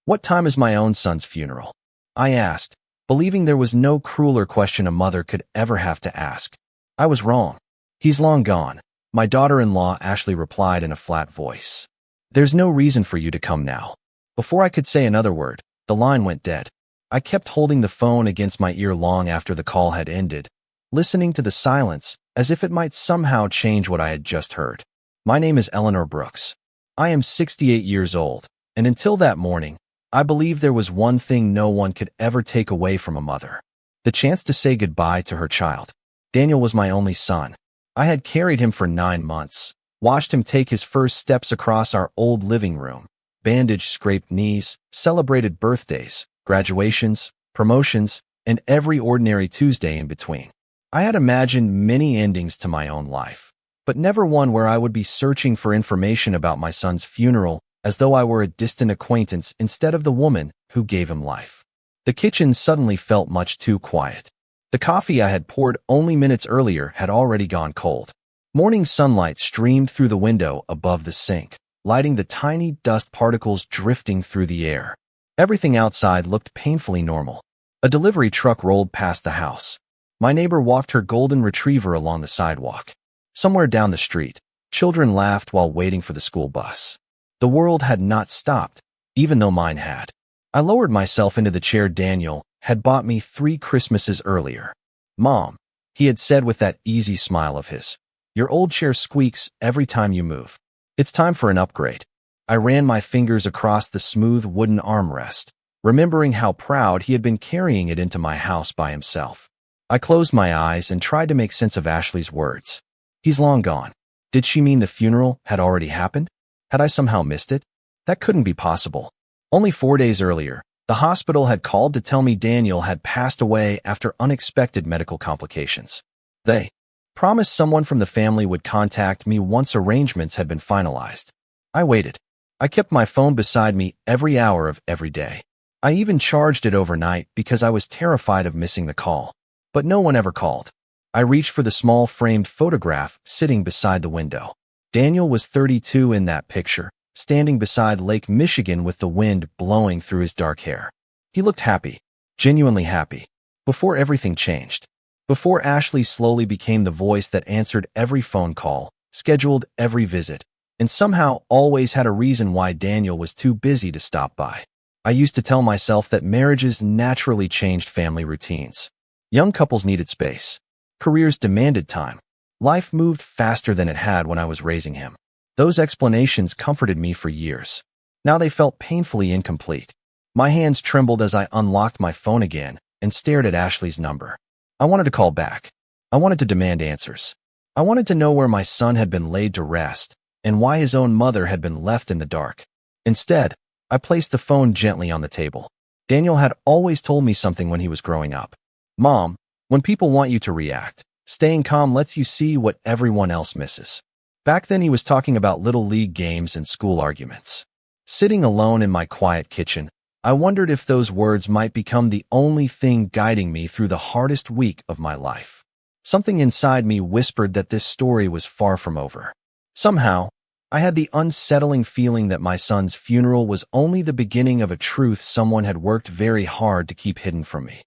"What time is my own son's funeral?" I asked, believing there was no crueler question a mother could ever have to ask. I was wrong. "He's long gone," my daughter-in-law Ashley replied in a flat voice. "There's no reason for you to come now." Before I could say another word, the line went dead. I kept holding the phone against my ear long after the call had ended, listening to the silence as if it might somehow change what I had just heard. My name is Eleanor Brooks. I am 68 years old, and until that morning, I believed there was one thing no one could ever take away from a mother: the chance to say goodbye to her child. Daniel was my only son. I had carried him for 9 months, watched him take his first steps across our old living room, bandaged scraped knees, celebrated birthdays, graduations, promotions, and every ordinary Tuesday in between. I had imagined many endings to my own life, but never one where I would be searching for information about my son's funeral as though I were a distant acquaintance instead of the woman who gave him life. The kitchen suddenly felt much too quiet. The coffee I had poured only minutes earlier had already gone cold. Morning sunlight streamed through the window above the sink, lighting the tiny dust particles drifting through the air. Everything outside looked painfully normal. A delivery truck rolled past the house. My neighbor walked her golden retriever along the sidewalk. Somewhere down the street, children laughed while waiting for the school bus. The world had not stopped, even though mine had. I lowered myself into the chair Daniel had bought me 3 Christmases earlier. "Mom," he had said with that easy smile of his, "your old chair squeaks every time you move. It's time for an upgrade." I ran my fingers across the smooth wooden armrest, remembering how proud he had been carrying it into my house by himself. I closed my eyes and tried to make sense of Ashley's words. "He's long gone." Did she mean the funeral had already happened? Had I somehow missed it? That couldn't be possible. Only 4 days earlier, the hospital had called to tell me Daniel had passed away after unexpected medical complications. They promised someone from the family would contact me once arrangements had been finalized. I waited. I kept my phone beside me every hour of every day. I even charged it overnight because I was terrified of missing the call. But no one ever called. I reached for the small framed photograph sitting beside the window. Daniel was 32 in that picture, standing beside Lake Michigan with the wind blowing through his dark hair. He looked happy, genuinely happy, before everything changed. Before Ashley slowly became the voice that answered every phone call, scheduled every visit, and somehow always had a reason why Daniel was too busy to stop by. I used to tell myself that marriages naturally changed family routines. Young couples needed space. Careers demanded time. Life moved faster than it had when I was raising him. Those explanations comforted me for years. Now they felt painfully incomplete. My hands trembled as I unlocked my phone again and stared at Ashley's number. I wanted to call back. I wanted to demand answers. I wanted to know where my son had been laid to rest and why his own mother had been left in the dark. Instead, I placed the phone gently on the table. Daniel had always told me something when he was growing up. "Mom, when people want you to react, staying calm lets you see what everyone else misses." Back then he was talking about little league games and school arguments. Sitting alone in my quiet kitchen, I wondered if those words might become the only thing guiding me through the hardest week of my life. Something inside me whispered that this story was far from over. Somehow, I had the unsettling feeling that my son's funeral was only the beginning of a truth someone had worked very hard to keep hidden from me.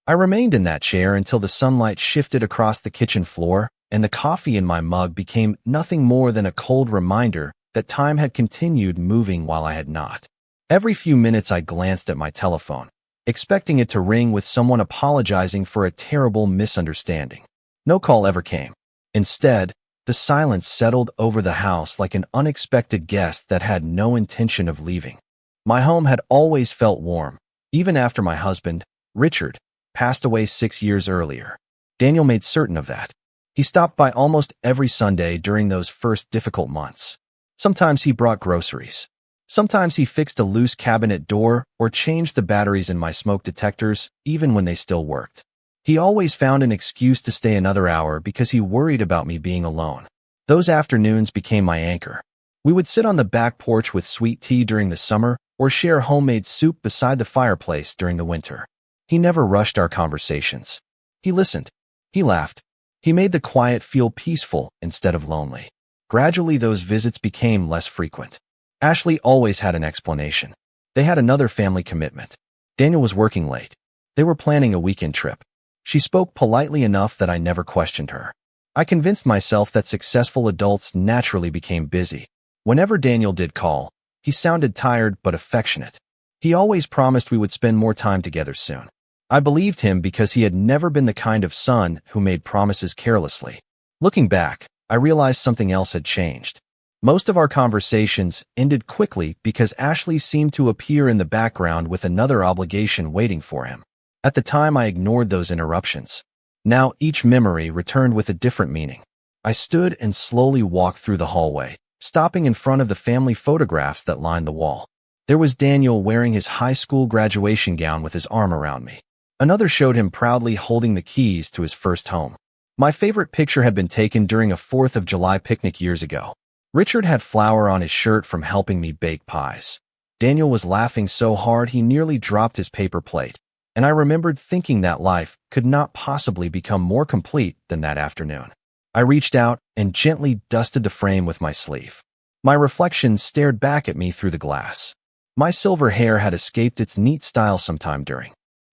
I remained in that chair until the sunlight shifted across the kitchen floor and the coffee in my mug became nothing more than a cold reminder that time had continued moving while I had not. Every few minutes I glanced at my telephone, expecting it to ring with someone apologizing for a terrible misunderstanding. No call ever came. Instead, the silence settled over the house like an unexpected guest that had no intention of leaving. My home had always felt warm, even after my husband, Richard, passed away 6 years earlier. Daniel made certain of that. He stopped by almost every Sunday during those first difficult months. Sometimes he brought groceries. Sometimes he fixed a loose cabinet door or changed the batteries in my smoke detectors, even when they still worked. He always found an excuse to stay another hour because he worried about me being alone. Those afternoons became my anchor. We would sit on the back porch with sweet tea during the summer or share homemade soup beside the fireplace during the winter. He never rushed our conversations. He listened. He laughed. He made the quiet feel peaceful instead of lonely. Gradually, those visits became less frequent. Ashley always had an explanation. They had another family commitment. Daniel was working late. They were planning a weekend trip. She spoke politely enough that I never questioned her. I convinced myself that successful adults naturally became busy. Whenever Daniel did call, he sounded tired but affectionate. He always promised we would spend more time together soon. I believed him because he had never been the kind of son who made promises carelessly. Looking back, I realized something else had changed. Most of our conversations ended quickly because Ashley seemed to appear in the background with another obligation waiting for him. At the time, I ignored those interruptions. Now each memory returned with a different meaning. I stood and slowly walked through the hallway, stopping in front of the family photographs that lined the wall. There was Daniel wearing his high school graduation gown with his arm around me. Another showed him proudly holding the keys to his first home. My favorite picture had been taken during a 4th of July picnic years ago. Richard had flour on his shirt from helping me bake pies. Daniel was laughing so hard he nearly dropped his paper plate, and I remembered thinking that life could not possibly become more complete than that afternoon. I reached out and gently dusted the frame with my sleeve. My reflection stared back at me through the glass. My silver hair had escaped its neat style sometime during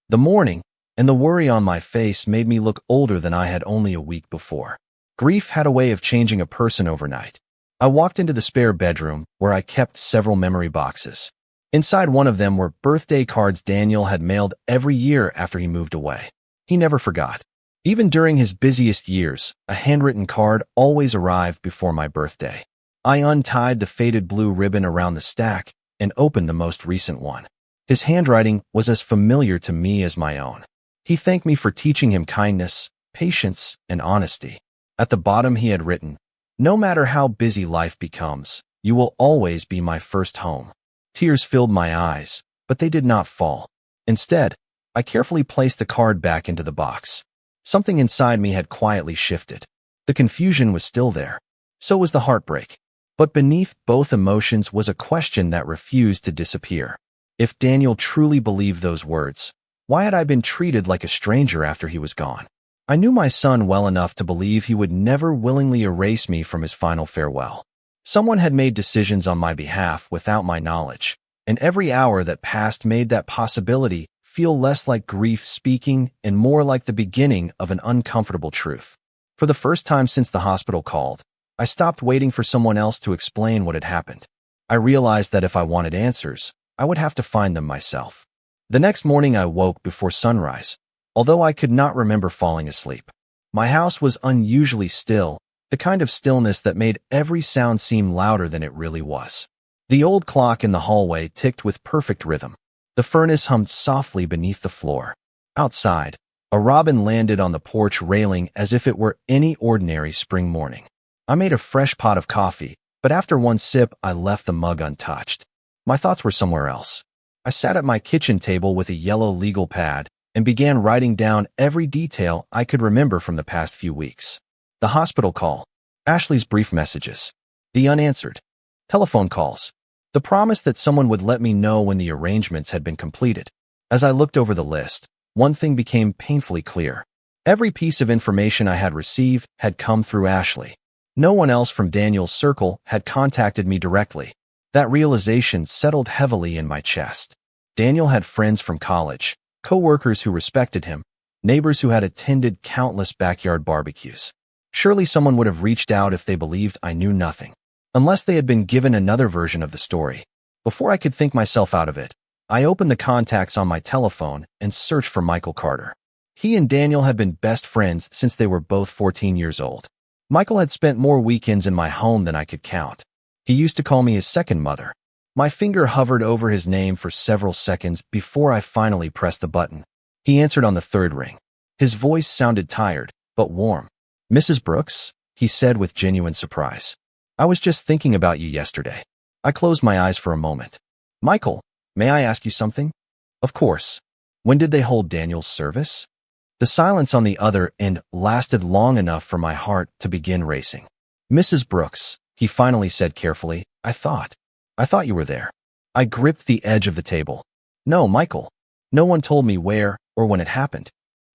the morning, and the worry on my face made me look older than I had only a week before. Grief had a way of changing a person overnight. I walked into the spare bedroom, where I kept several memory boxes. Inside one of them were birthday cards Daniel had mailed every year after he moved away. He never forgot. Even during his busiest years, a handwritten card always arrived before my birthday. I untied the faded blue ribbon around the stack and opened the most recent one. His handwriting was as familiar to me as my own. He thanked me for teaching him kindness, patience, and honesty. At the bottom he had written, "No matter how busy life becomes, you will always be my first home." Tears filled my eyes, but they did not fall. Instead, I carefully placed the card back into the box. Something inside me had quietly shifted. The confusion was still there. So was the heartbreak. But beneath both emotions was a question that refused to disappear. If Daniel truly believed those words, why had I been treated like a stranger after he was gone? I knew my son well enough to believe he would never willingly erase me from his final farewell. Someone had made decisions on my behalf without my knowledge, and every hour that passed made that possibility feel less like grief speaking and more like the beginning of an uncomfortable truth. For the first time since the hospital called, I stopped waiting for someone else to explain what had happened. I realized that if I wanted answers, I would have to find them myself. The next morning I woke before sunrise, although I could not remember falling asleep. My house was unusually still, the kind of stillness that made every sound seem louder than it really was. The old clock in the hallway ticked with perfect rhythm. The furnace hummed softly beneath the floor. Outside, a robin landed on the porch railing as if it were any ordinary spring morning. I made a fresh pot of coffee, but after one sip, I left the mug untouched. My thoughts were somewhere else. I sat at my kitchen table with a yellow legal pad and began writing down every detail I could remember from the past few weeks. The hospital call, Ashley's brief messages, the unanswered telephone calls, the promise that someone would let me know when the arrangements had been completed. As I looked over the list, one thing became painfully clear. Every piece of information I had received had come through Ashley. No one else from Daniel's circle had contacted me directly. That realization settled heavily in my chest. Daniel had friends from college, co-workers who respected him, neighbors who had attended countless backyard barbecues. Surely someone would have reached out if they believed I knew nothing, unless they had been given another version of the story. Before I could think myself out of it, I opened the contacts on my telephone and searched for Michael Carter. He and Daniel had been best friends since they were both 14 years old. Michael had spent more weekends in my home than I could count. He used to call me his second mother. My finger hovered over his name for several seconds before I finally pressed the button. He answered on the third ring. His voice sounded tired, but warm. "Mrs. Brooks?" he said with genuine surprise. "I was just thinking about you yesterday." I closed my eyes for a moment. "Michael, may I ask you something?" "Of course." "When did they hold Daniel's service?" The silence on the other end lasted long enough for my heart to begin racing. "Mrs. Brooks," he finally said carefully, I thought you were there." I gripped the edge of the table. "No, Michael. No one told me where or when it happened."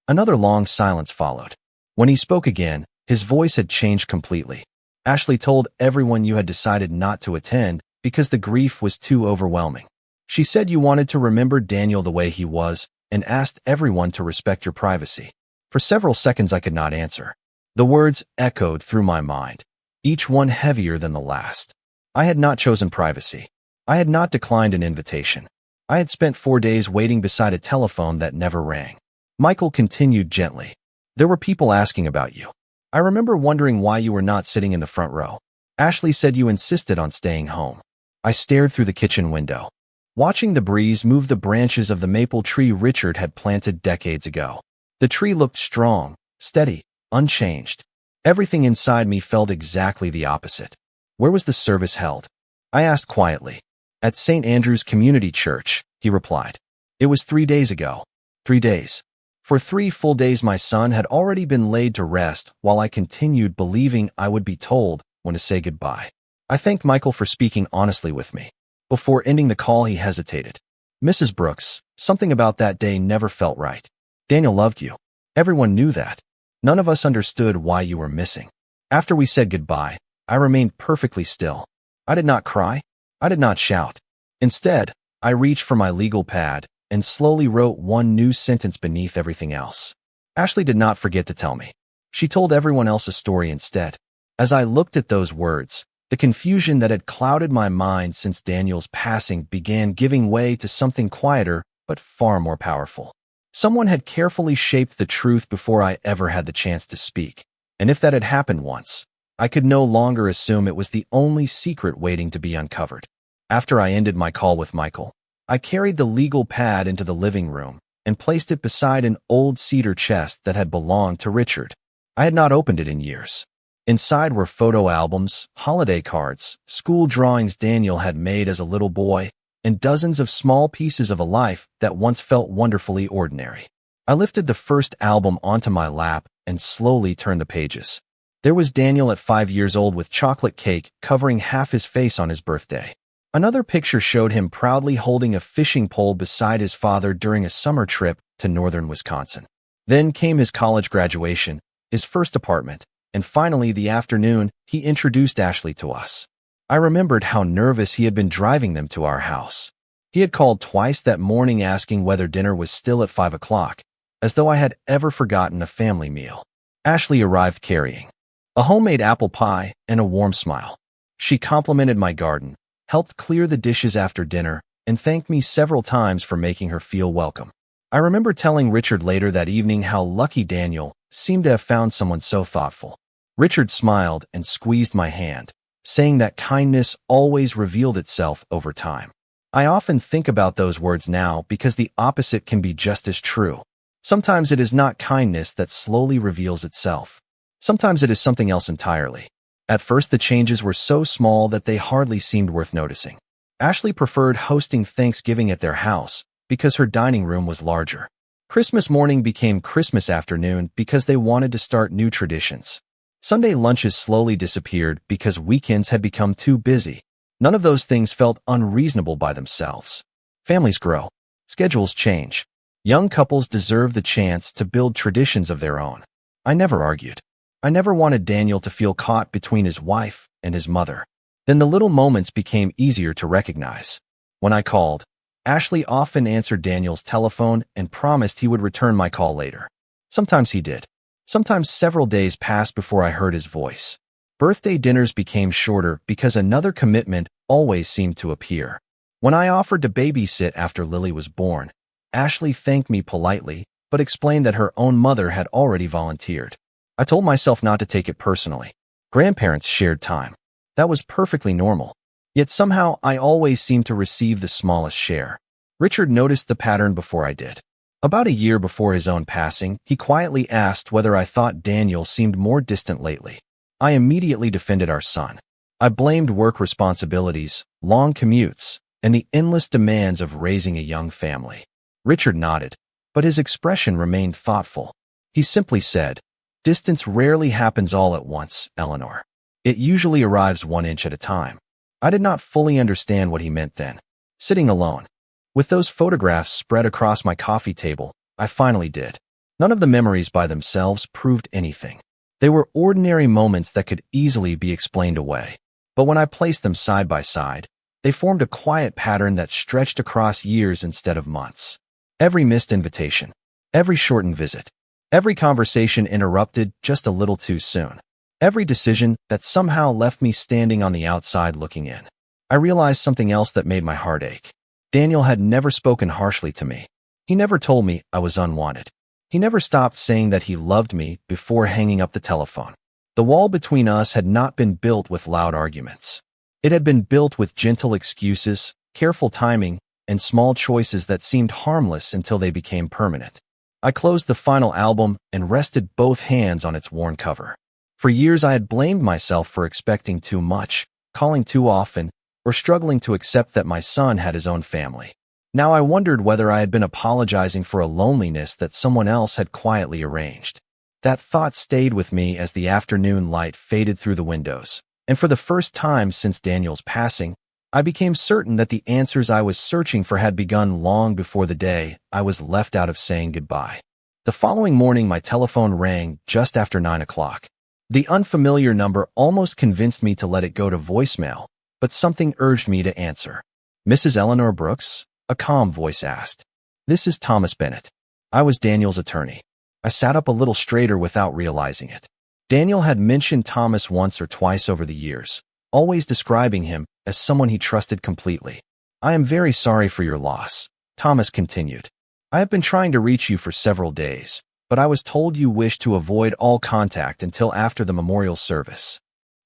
Another long silence followed. When he spoke again, his voice had changed completely. "Ashley told everyone you had decided not to attend because the grief was too overwhelming." She said you wanted to remember Daniel the way he was and asked everyone to respect your privacy. For several seconds I could not answer. The words echoed through my mind, each one heavier than the last. I had not chosen privacy. I had not declined an invitation. I had spent 4 days waiting beside a telephone that never rang. Michael continued gently. There were people asking about you. I remember wondering why you were not sitting in the front row. Ashley said you insisted on staying home. I stared through the kitchen window, watching the breeze move the branches of the maple tree Richard had planted decades ago. The tree looked strong, steady, unchanged. Everything inside me felt exactly the opposite. Where was the service held? I asked quietly. At St. Andrew's Community Church, he replied. It was 3 days ago. 3 days. For 3 full days my son had already been laid to rest while I continued believing I would be told when to say goodbye. I thanked Michael for speaking honestly with me. Before ending the call, he hesitated. Mrs. Brooks, something about that day never felt right. Daniel loved you. Everyone knew that. None of us understood why you were missing. After we said goodbye, I remained perfectly still. I did not cry. I did not shout. Instead, I reached for my legal pad and slowly wrote one new sentence beneath everything else. Ashley did not forget to tell me. She told everyone else a story instead. As I looked at those words, the confusion that had clouded my mind since Daniel's passing began giving way to something quieter but far more powerful. Someone had carefully shaped the truth before I ever had the chance to speak, and if that had happened once, I could no longer assume it was the only secret waiting to be uncovered. After I ended my call with Michael, I carried the legal pad into the living room and placed it beside an old cedar chest that had belonged to Richard. I had not opened it in years. Inside were photo albums, holiday cards, school drawings Daniel had made as a little boy, and dozens of small pieces of a life that once felt wonderfully ordinary. I lifted the first album onto my lap and slowly turned the pages. There was Daniel at 5 years old with chocolate cake covering half his face on his birthday. Another picture showed him proudly holding a fishing pole beside his father during a summer trip to northern Wisconsin. Then came his college graduation, his first apartment, and finally the afternoon he introduced Ashley to us. I remembered how nervous he had been driving them to our house. He had called twice that morning asking whether dinner was still at 5 o'clock, as though I had ever forgotten a family meal. Ashley arrived carrying a homemade apple pie and a warm smile. She complimented my garden, helped clear the dishes after dinner, and thanked me several times for making her feel welcome. I remember telling Richard later that evening how lucky Daniel seemed to have found someone so thoughtful. Richard smiled and squeezed my hand, saying that kindness always revealed itself over time. I often think about those words now because the opposite can be just as true. Sometimes it is not kindness that slowly reveals itself. Sometimes it is something else entirely. At first, the changes were so small that they hardly seemed worth noticing. Ashley preferred hosting Thanksgiving at their house because her dining room was larger. Christmas morning became Christmas afternoon because they wanted to start new traditions. Sunday lunches slowly disappeared because weekends had become too busy. None of those things felt unreasonable by themselves. Families grow. Schedules change. Young couples deserve the chance to build traditions of their own. I never argued. I never wanted Daniel to feel caught between his wife and his mother. Then the little moments became easier to recognize. When I called, Ashley often answered Daniel's telephone and promised he would return my call later. Sometimes he did. Sometimes several days passed before I heard his voice. Birthday dinners became shorter because another commitment always seemed to appear. When I offered to babysit after Lily was born, Ashley thanked me politely, but explained that her own mother had already volunteered. I told myself not to take it personally. Grandparents shared time. That was perfectly normal. Yet somehow I always seemed to receive the smallest share. Richard noticed the pattern before I did. About a year before his own passing, he quietly asked whether I thought Daniel seemed more distant lately. I immediately defended our son. I blamed work responsibilities, long commutes, and the endless demands of raising a young family. Richard nodded, but his expression remained thoughtful. He simply said, "Distance rarely happens all at once, Eleanor. It usually arrives 1 inch at a time." I did not fully understand what he meant then. Sitting alone, with those photographs spread across my coffee table, I finally did. None of the memories by themselves proved anything. They were ordinary moments that could easily be explained away. But when I placed them side by side, They formed a quiet pattern that stretched across years instead of months. Every missed invitation, every shortened visit, every conversation interrupted just a little too soon, every decision that somehow left me standing on the outside looking in. I realized something else that made my heart ache. Daniel had never spoken harshly to me. He never told me I was unwanted. He never stopped saying that he loved me before hanging up the telephone. The wall between us had not been built with loud arguments. It had been built with gentle excuses, careful timing, and small choices that seemed harmless until they became permanent. I closed the final album and rested both hands on its worn cover. For years I had blamed myself for expecting too much, calling too often, or struggling to accept that my son had his own family. Now I wondered whether I had been apologizing for a loneliness that someone else had quietly arranged. That thought stayed with me as the afternoon light faded through the windows, and for the first time since Daniel's passing, I became certain that the answers I was searching for had begun long before the day I was left out of saying goodbye. The following morning my telephone rang just after 9 o'clock. The unfamiliar number almost convinced me to let it go to voicemail, but something urged me to answer. "Mrs. Eleanor Brooks?" a calm voice asked. "This is Thomas Bennett." I was Daniel's attorney. I sat up a little straighter without realizing it. Daniel had mentioned Thomas once or twice over the years, always describing him as someone he trusted completely. "I am very sorry for your loss," Thomas continued. "I have been trying to reach you for several days, but I was told you wished to avoid all contact until after the memorial service."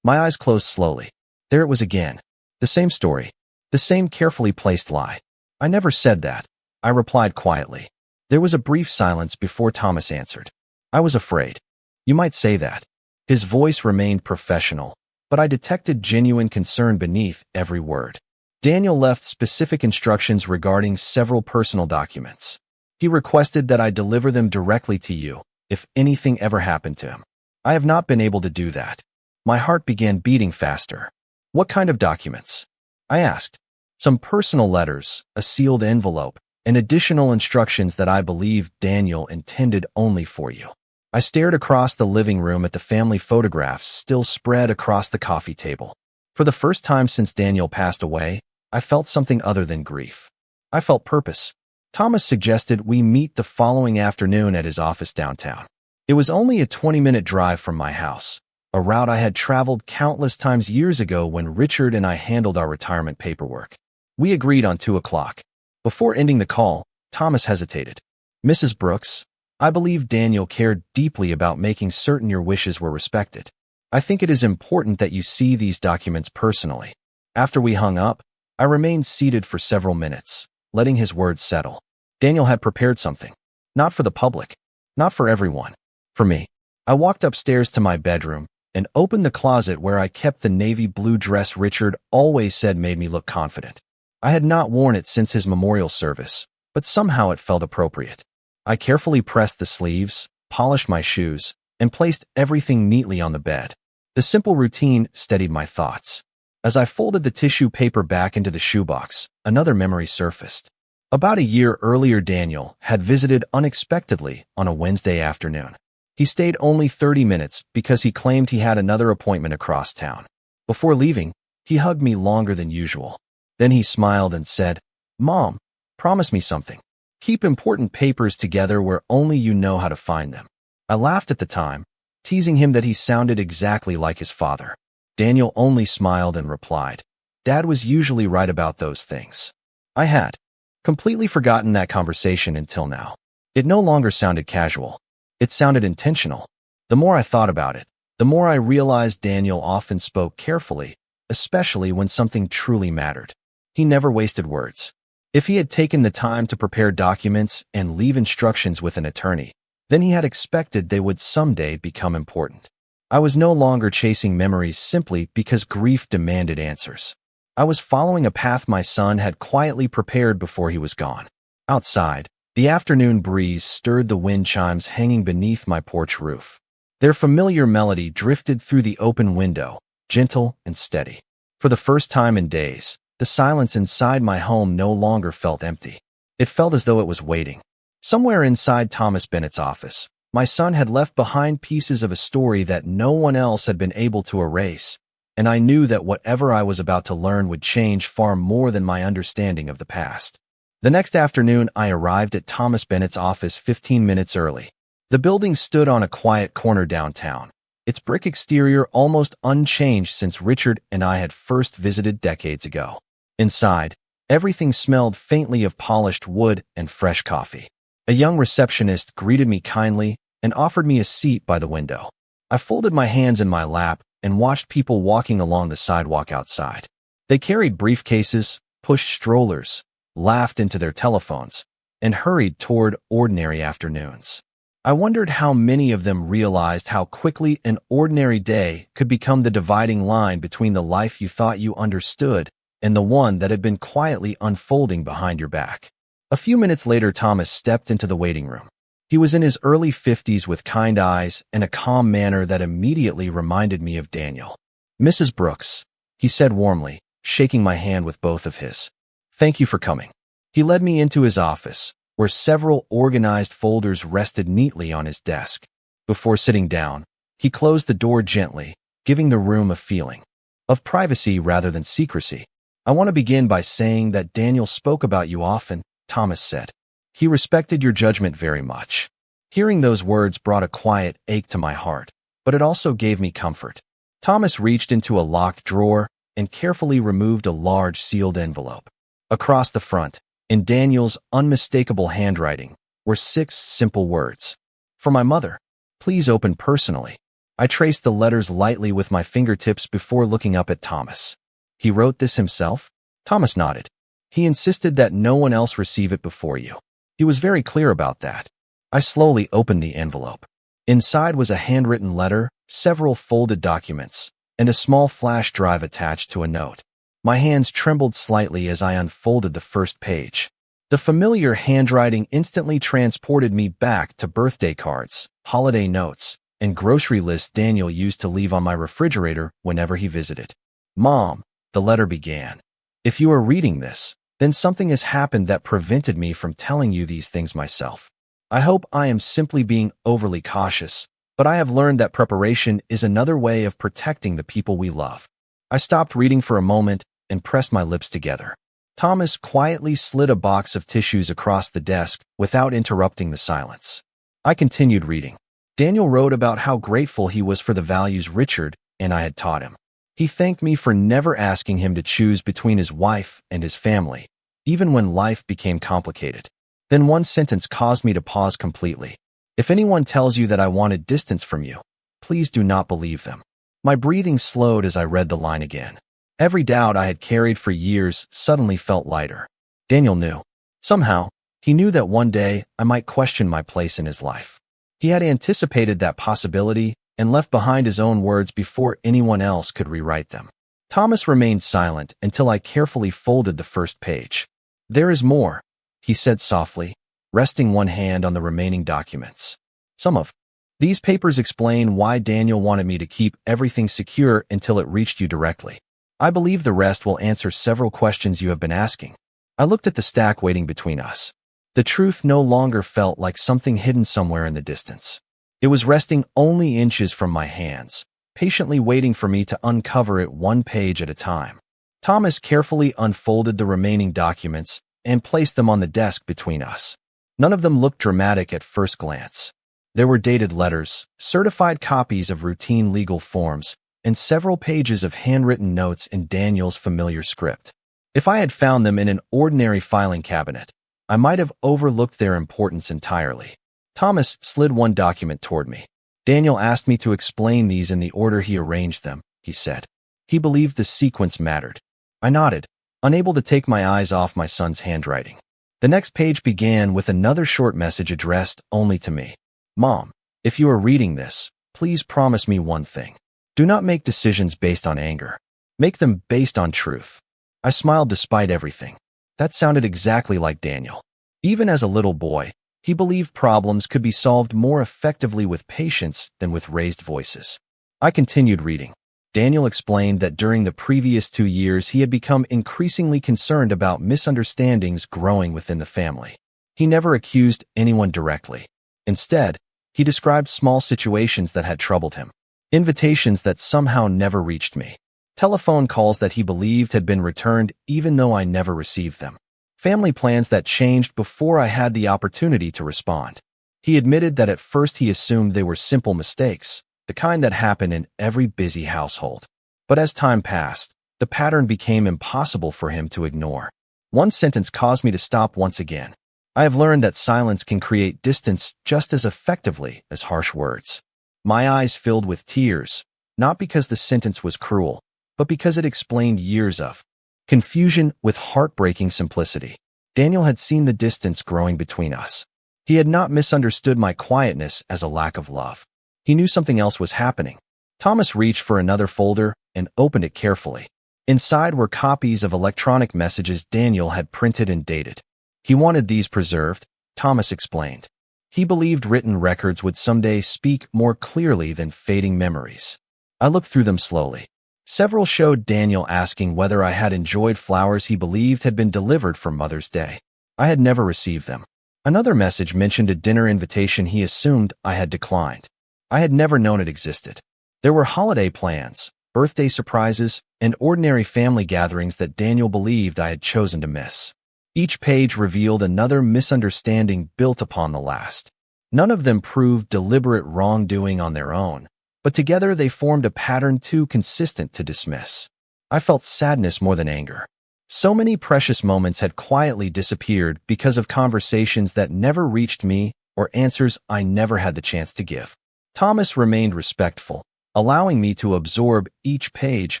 My eyes closed slowly. There it was again. The same story. The same carefully placed lie. "I never said that," I replied quietly. There was a brief silence before Thomas answered. "I was afraid. You might say that." His voice remained professional, but I detected genuine concern beneath every word. Daniel left specific instructions regarding several personal documents. He requested that I deliver them directly to you if anything ever happened to him. I have not been able to do that. My heart began beating faster. "What kind of documents?" I asked. "Some personal letters, a sealed envelope, and additional instructions that I believe Daniel intended only for you." I stared across the living room at the family photographs still spread across the coffee table. For the first time since Daniel passed away, I felt something other than grief. I felt purpose. Thomas suggested we meet the following afternoon at his office downtown. It was only a 20-minute drive from my house, a route I had traveled countless times years ago when Richard and I handled our retirement paperwork. We agreed on 2 o'clock. Before ending the call, Thomas hesitated. "Mrs. Brooks, I believe Daniel cared deeply about making certain your wishes were respected. I think it is important that you see these documents personally." After we hung up, I remained seated for several minutes, letting his words settle. Daniel had prepared something. Not for the public. Not for everyone. For me. I walked upstairs to my bedroom and opened the closet where I kept the navy blue dress Richard always said made me look confident. I had not worn it since his memorial service, but somehow it felt appropriate. I carefully pressed the sleeves, polished my shoes, and placed everything neatly on the bed. The simple routine steadied my thoughts. As I folded the tissue paper back into the shoebox, another memory surfaced. About a year earlier, Daniel had visited unexpectedly on a Wednesday afternoon. He stayed only 30 minutes because he claimed he had another appointment across town. Before leaving, he hugged me longer than usual. Then he smiled and said, "Mom, promise me something. Keep important papers together where only you know how to find them." I laughed at the time, teasing him that he sounded exactly like his father. Daniel only smiled and replied, "Dad was usually right about those things." I had completely forgotten that conversation until now. It no longer sounded casual. It sounded intentional. The more I thought about it, the more I realized Daniel often spoke carefully, especially when something truly mattered. He never wasted words. If he had taken the time to prepare documents and leave instructions with an attorney, then he had expected they would someday become important. I was no longer chasing memories simply because grief demanded answers. I was following a path my son had quietly prepared before he was gone. Outside, the afternoon breeze stirred the wind chimes hanging beneath my porch roof. Their familiar melody drifted through the open window, gentle and steady. For the first time in days, the silence inside my home no longer felt empty. It felt as though it was waiting. Somewhere inside Thomas Bennett's office, my son had left behind pieces of a story that no one else had been able to erase, and I knew that whatever I was about to learn would change far more than my understanding of the past. The next afternoon, I arrived at Thomas Bennett's office 15 minutes early. The building stood on a quiet corner downtown, its brick exterior almost unchanged since Richard and I had first visited decades ago. Inside, everything smelled faintly of polished wood and fresh coffee. A young receptionist greeted me kindly and offered me a seat by the window. I folded my hands in my lap and watched people walking along the sidewalk outside. They carried briefcases, pushed strollers, laughed into their telephones, and hurried toward ordinary afternoons. I wondered how many of them realized how quickly an ordinary day could become the dividing line between the life you thought you understood and the one that had been quietly unfolding behind your back. A few minutes later, Thomas stepped into the waiting room. He was in his early 50s with kind eyes and a calm manner that immediately reminded me of Daniel. "Mrs. Brooks," he said warmly, shaking my hand with both of his. "Thank you for coming." He led me into his office, where several organized folders rested neatly on his desk. Before sitting down, he closed the door gently, giving the room a feeling of privacy rather than secrecy. "I want to begin by saying that Daniel spoke about you often," Thomas said. "He respected your judgment very much." Hearing those words brought a quiet ache to my heart, but it also gave me comfort. Thomas reached into a locked drawer and carefully removed a large sealed envelope. Across the front, in Daniel's unmistakable handwriting, were 6 simple words. "For my mother. Please open personally." I traced the letters lightly with my fingertips before looking up at Thomas. "He wrote this himself?" Thomas nodded. "He insisted that no one else receive it before you. He was very clear about that." I slowly opened the envelope. Inside was a handwritten letter, several folded documents, and a small flash drive attached to a note. My hands trembled slightly as I unfolded the first page. The familiar handwriting instantly transported me back to birthday cards, holiday notes, and grocery lists Daniel used to leave on my refrigerator whenever he visited. "Mom," the letter began, "if you are reading this, then something has happened that prevented me from telling you these things myself. I hope I am simply being overly cautious, but I have learned that preparation is another way of protecting the people we love." I stopped reading for a moment and pressed my lips together. Thomas quietly slid a box of tissues across the desk without interrupting the silence. I continued reading. Daniel wrote about how grateful he was for the values Richard and I had taught him. He thanked me for never asking him to choose between his wife and his family, even when life became complicated. Then one sentence caused me to pause completely. "If anyone tells you that I wanted distance from you, please do not believe them." My breathing slowed as I read the line again. Every doubt I had carried for years suddenly felt lighter. Daniel knew. Somehow, he knew that one day I might question my place in his life. He had anticipated that possibility and left behind his own words before anyone else could rewrite them. Thomas remained silent until I carefully folded the first page. "There is more," he said softly, resting one hand on the remaining documents. "Some of these papers explain why Daniel wanted me to keep everything secure until it reached you directly. I believe the rest will answer several questions you have been asking." I looked at the stack waiting between us. The truth no longer felt like something hidden somewhere in the distance. It was resting only inches from my hands, patiently waiting for me to uncover it one page at a time. Thomas carefully unfolded the remaining documents and placed them on the desk between us. None of them looked dramatic at first glance. There were dated letters, certified copies of routine legal forms, and several pages of handwritten notes in Daniel's familiar script. If I had found them in an ordinary filing cabinet, I might have overlooked their importance entirely. Thomas slid one document toward me. "Daniel asked me to explain these in the order he arranged them," he said. "He believed the sequence mattered." I nodded, unable to take my eyes off my son's handwriting. The next page began with another short message addressed only to me. "Mom, if you are reading this, please promise me one thing. Do not make decisions based on anger. Make them based on truth." I smiled despite everything. That sounded exactly like Daniel. Even as a little boy, he believed problems could be solved more effectively with patience than with raised voices. I continued reading. Daniel explained that during the previous 2 years he had become increasingly concerned about misunderstandings growing within the family. He never accused anyone directly. Instead, he described small situations that had troubled him. Invitations that somehow never reached me. telephone calls that he believed had been returned even though I never received them, family plans that changed before I had the opportunity to respond. He admitted that at first he assumed they were simple mistakes, the kind that happen in every busy household. But as time passed, the pattern became impossible for him to ignore. One sentence caused me to stop once again. I have learned that silence can create distance just as effectively as harsh words. My eyes filled with tears, not because the sentence was cruel, but because it explained years of confusion with heartbreaking simplicity. Daniel had seen the distance growing between us. He had not misunderstood my quietness as a lack of love. He knew something else was happening. Thomas reached for another folder and opened it carefully. Inside were copies of electronic messages Daniel had printed and dated. He wanted these preserved, Thomas explained. He believed written records would someday speak more clearly than fading memories. I looked through them slowly. Several showed Daniel asking whether I had enjoyed flowers he believed had been delivered for Mother's Day. I had never received them. Another message mentioned a dinner invitation he assumed I had declined. I had never known it existed. There were holiday plans, birthday surprises, and ordinary family gatherings that Daniel believed I had chosen to miss. Each page revealed another misunderstanding built upon the last. None of them proved deliberate wrongdoing on their own, but together they formed a pattern too consistent to dismiss. I felt sadness more than anger. So many precious moments had quietly disappeared because of conversations that never reached me or answers I never had the chance to give. Thomas remained respectful, allowing me to absorb each page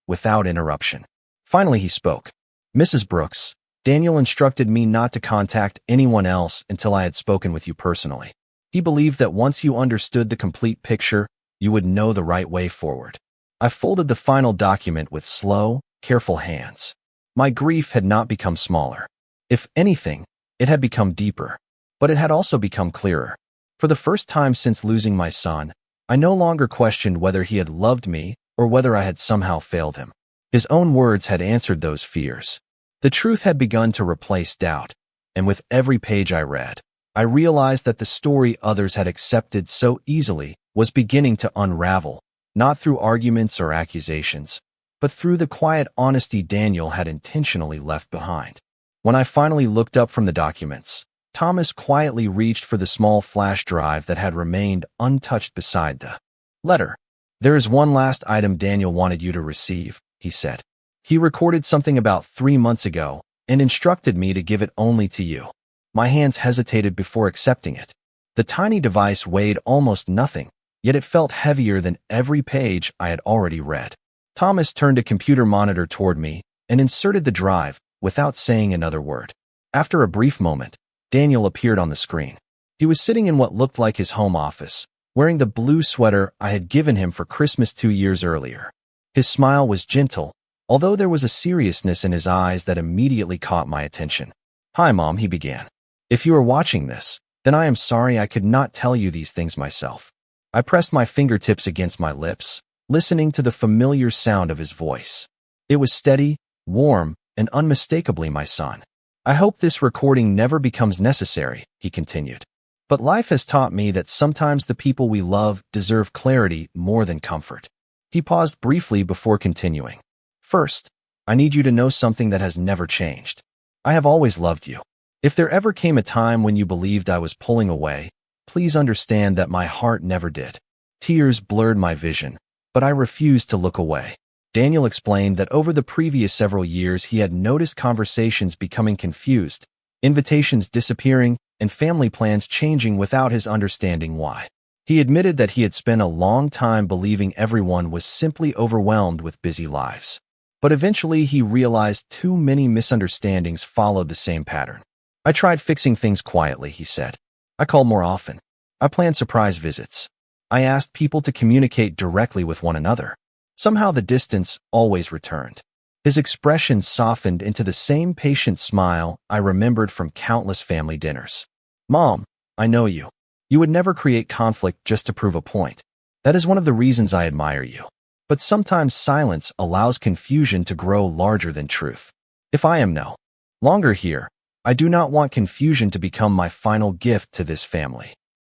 without interruption. Finally he spoke. "Mrs. Brooks, Daniel instructed me not to contact anyone else until I had spoken with you personally. He believed that once you understood the complete picture, you would know the right way forward." I folded the final document with slow, careful hands. My grief had not become smaller. If anything, it had become deeper, but it had also become clearer. For the first time since losing my son, I no longer questioned whether he had loved me or whether I had somehow failed him. His own words had answered those fears. The truth had begun to replace doubt, and with every page I read, I realized that the story others had accepted so easily was beginning to unravel, not through arguments or accusations, but through the quiet honesty Daniel had intentionally left behind. When I finally looked up from the documents, Thomas quietly reached for the small flash drive that had remained untouched beside the letter. "There is one last item Daniel wanted you to receive," he said. "He recorded something about 3 months ago and instructed me to give it only to you." My hands hesitated before accepting it. The tiny device weighed almost nothing, yet it felt heavier than every page I had already read. Thomas turned a computer monitor toward me and inserted the drive without saying another word. After a brief moment, Daniel appeared on the screen. He was sitting in what looked like his home office, wearing the blue sweater I had given him for Christmas 2 years earlier. His smile was gentle, although there was a seriousness in his eyes that immediately caught my attention. "Hi, Mom," he began. "If you are watching this, then I am sorry I could not tell you these things myself." I pressed my fingertips against my lips, listening to the familiar sound of his voice. It was steady, warm, and unmistakably my son. "I hope this recording never becomes necessary," he continued. "But life has taught me that sometimes the people we love deserve clarity more than comfort." He paused briefly before continuing. "First, I need you to know something that has never changed. I have always loved you. If there ever came a time when you believed I was pulling away, please understand that my heart never did. Tears blurred my vision, but I refused to look away." Daniel explained that over the previous several years he had noticed conversations becoming confused, invitations disappearing, and family plans changing without his understanding why. He admitted that he had spent a long time believing everyone was simply overwhelmed with busy lives. But eventually he realized too many misunderstandings followed the same pattern. "I tried fixing things quietly," he said. "I called more often. I planned surprise visits. I asked people to communicate directly with one another. Somehow the distance always returned." His expression softened into the same patient smile I remembered from countless family dinners. "Mom, I know you. You would never create conflict just to prove a point. That is one of the reasons I admire you. But sometimes silence allows confusion to grow larger than truth. If I am no longer here, I do not want confusion to become my final gift to this family."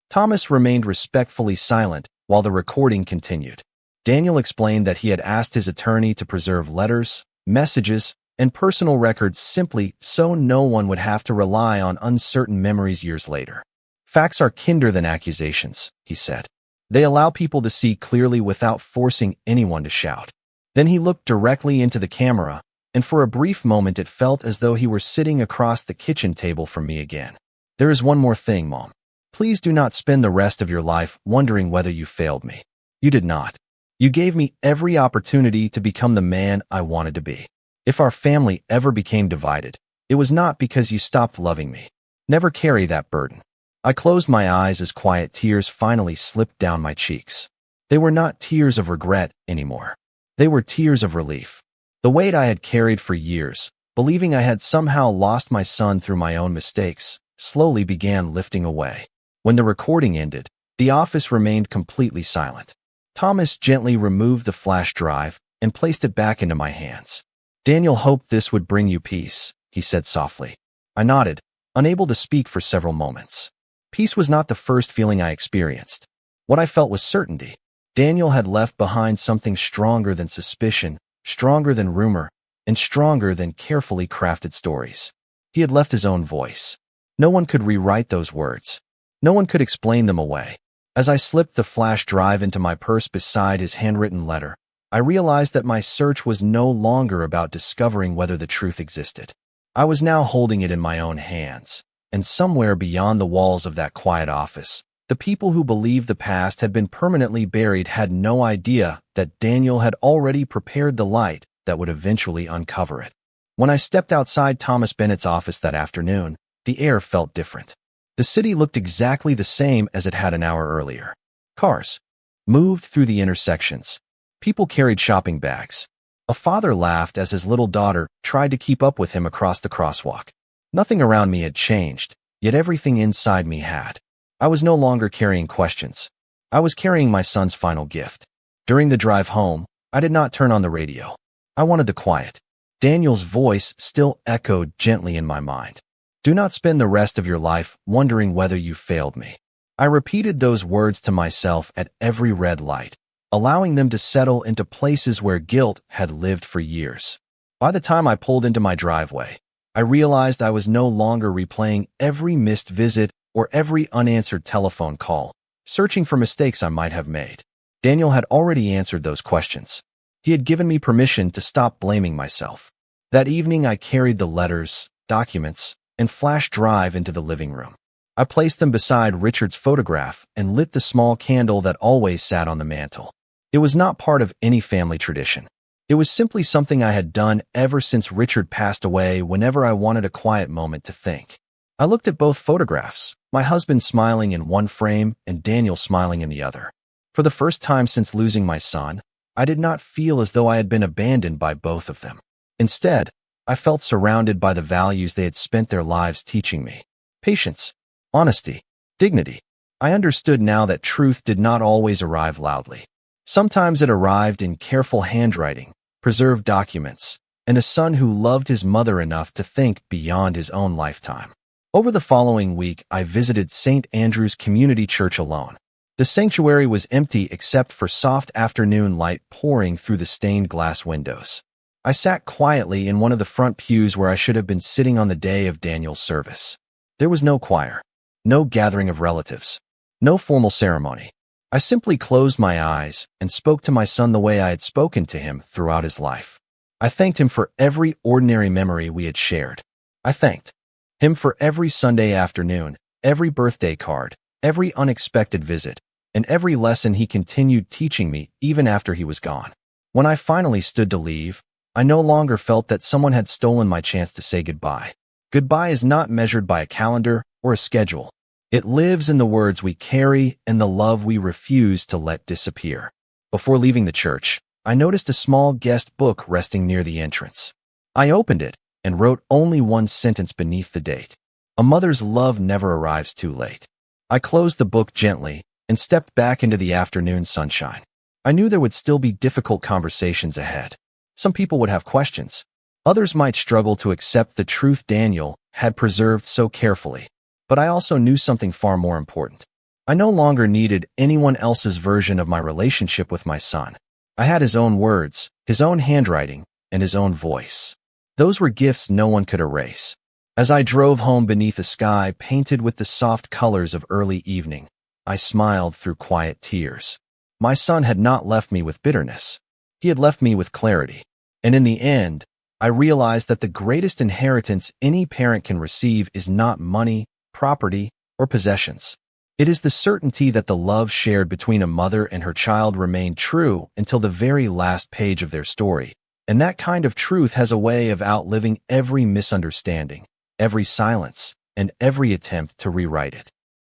Thomas remained respectfully silent while the recording continued. Daniel explained that he had asked his attorney to preserve letters, messages, and personal records simply so no one would have to rely on uncertain memories years later. Facts are kinder than accusations, he said. They allow people to see clearly without forcing anyone to shout. Then he looked directly into the camera, and for a brief moment it felt as though he were sitting across the kitchen table from me again. There is one more thing, Mom. Please do not spend the rest of your life wondering whether you failed me. You did not. You gave me every opportunity to become the man I wanted to be. If our family ever became divided, it was not because you stopped loving me. Never carry that burden. I closed my eyes as quiet tears finally slipped down my cheeks. They were not tears of regret anymore. They were tears of relief. The weight I had carried for years, believing I had somehow lost my son through my own mistakes, slowly began lifting away. When the recording ended, the office remained completely silent. Thomas gently removed the flash drive and placed it back into my hands. Daniel hoped this would bring you peace, he said softly. I nodded, unable to speak for several moments. Peace was not the first feeling I experienced. What I felt was certainty. Daniel had left behind something stronger than suspicion, stronger than rumor, and stronger than carefully crafted stories. He had left his own voice. No one could rewrite those words. No one could explain them away. As I slipped the flash drive into my purse beside his handwritten letter, I realized that my search was no longer about discovering whether the truth existed. I was now holding it in my own hands, and somewhere beyond the walls of that quiet office, the people who believed the past had been permanently buried had no idea that Daniel had already prepared the light that would eventually uncover it. When I stepped outside Thomas Bennett's office that afternoon, the air felt different. The city looked exactly the same as it had an hour earlier. Cars moved through the intersections. People carried shopping bags. A father laughed as his little daughter tried to keep up with him across the crosswalk. Nothing around me had changed, yet everything inside me had. I was no longer carrying questions. I was carrying my son's final gift. During the drive home, I did not turn on the radio. I wanted the quiet. Daniel's voice still echoed gently in my mind. Do not spend the rest of your life wondering whether you failed me. I repeated those words to myself at every red light, allowing them to settle into places where guilt had lived for years. By the time I pulled into my driveway, I realized I was no longer replaying every missed visit or every unanswered telephone call, searching for mistakes I might have made. Daniel had already answered those questions. He had given me permission to stop blaming myself. That evening I carried the letters, documents, and flash drive into the living room. I placed them beside Richard's photograph and lit the small candle that always sat on the mantel. It was not part of any family tradition. It was simply something I had done ever since Richard passed away whenever I wanted a quiet moment to think. I looked at both photographs, my husband smiling in one frame and Daniel smiling in the other. For the first time since losing my son, I did not feel as though I had been abandoned by both of them. Instead, I felt surrounded by the values they had spent their lives teaching me. Patience, honesty, dignity. I understood now that truth did not always arrive loudly. Sometimes it arrived in careful handwriting, preserved documents, and a son who loved his mother enough to think beyond his own lifetime. Over the following week, I visited St. Andrew's Community Church alone. The sanctuary was empty except for soft afternoon light pouring through the stained glass windows. I sat quietly in one of the front pews where I should have been sitting on the day of Daniel's service. There was no choir, no gathering of relatives, no formal ceremony. I simply closed my eyes and spoke to my son the way I had spoken to him throughout his life. I thanked him for every ordinary memory we had shared. I thanked him for every Sunday afternoon, every birthday card, every unexpected visit, and every lesson he continued teaching me even after he was gone. When I finally stood to leave, I no longer felt that someone had stolen my chance to say goodbye. Goodbye is not measured by a calendar or a schedule. It lives in the words we carry and the love we refuse to let disappear. Before leaving the church, I noticed a small guest book resting near the entrance. I opened it and wrote only one sentence beneath the date. A mother's love never arrives too late. I closed the book gently and stepped back into the afternoon sunshine. I knew there would still be difficult conversations ahead. Some people would have questions. Others might struggle to accept the truth Daniel had preserved so carefully. But I also knew something far more important. I no longer needed anyone else's version of my relationship with my son. I had his own words, his own handwriting, and his own voice. Those were gifts no one could erase. As I drove home beneath a sky painted with the soft colors of early evening, I smiled through quiet tears. My son had not left me with bitterness. He had left me with clarity. And in the end, I realized that the greatest inheritance any parent can receive is not money, property, or possessions. It is the certainty that the love shared between a mother and her child remained true until the very last page of their story. And that kind of truth has a way of outliving every misunderstanding, every silence, and every attempt to rewrite it.